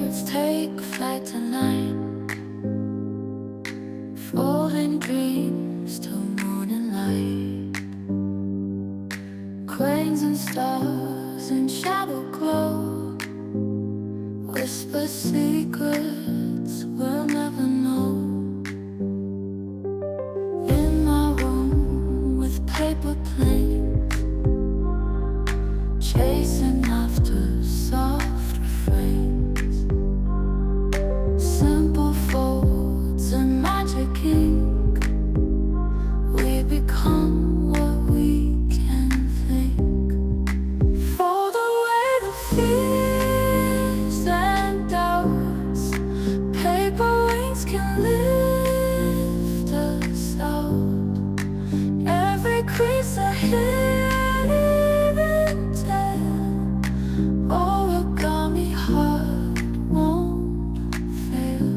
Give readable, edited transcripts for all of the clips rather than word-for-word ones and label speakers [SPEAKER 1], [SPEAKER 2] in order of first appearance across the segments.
[SPEAKER 1] birds take flight tonight, folding dreams till morning light. Cranes and stars in shadow glow, whisper secrets we'll never know. In my room with paper planes, chasing after soft refrains, simple folds and magic ink. We become what we can think. Fold away the fears and doubts. Paper wings can lift us out. Every crease a hidden tale. Origami heart won't fail.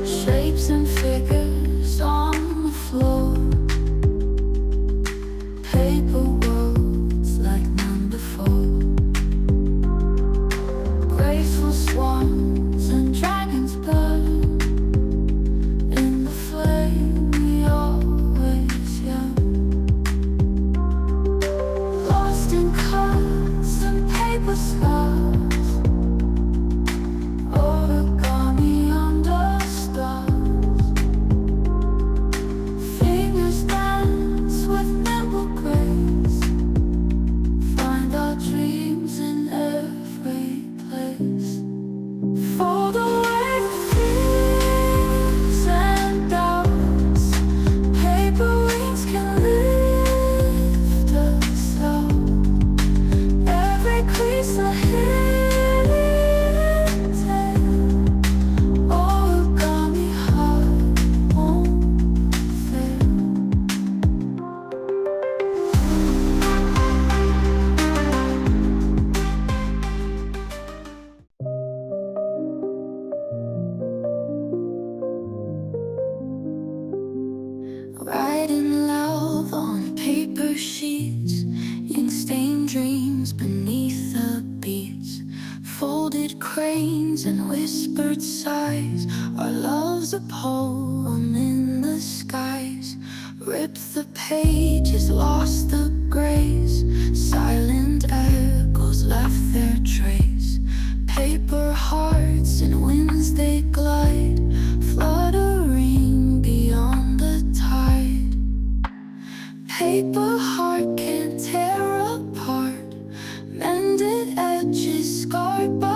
[SPEAKER 1] Shapes and figures on the floor, paper worlds like none before. Graceful swans and dragons burn in the flame we always yearn. Lost in cuts and paper scars, origami under stars. Fingers dance with nimble grace, find our dreams in every place. Fold away the fears and doubts. Paper wings can lift us out. Every crease a hidden tale. Origami heart won't fail. Writing love on paper sheets, ink-stained dreams beneath the beats. Folded cranes and whispered sighs, our love's a poem in the skies. Rip the pages, lost the grace, silent echoes left their trace. Paper hearts and winds they glide, fluttering beyond the tide. Paper heart can't tear apart, mended edges scarred by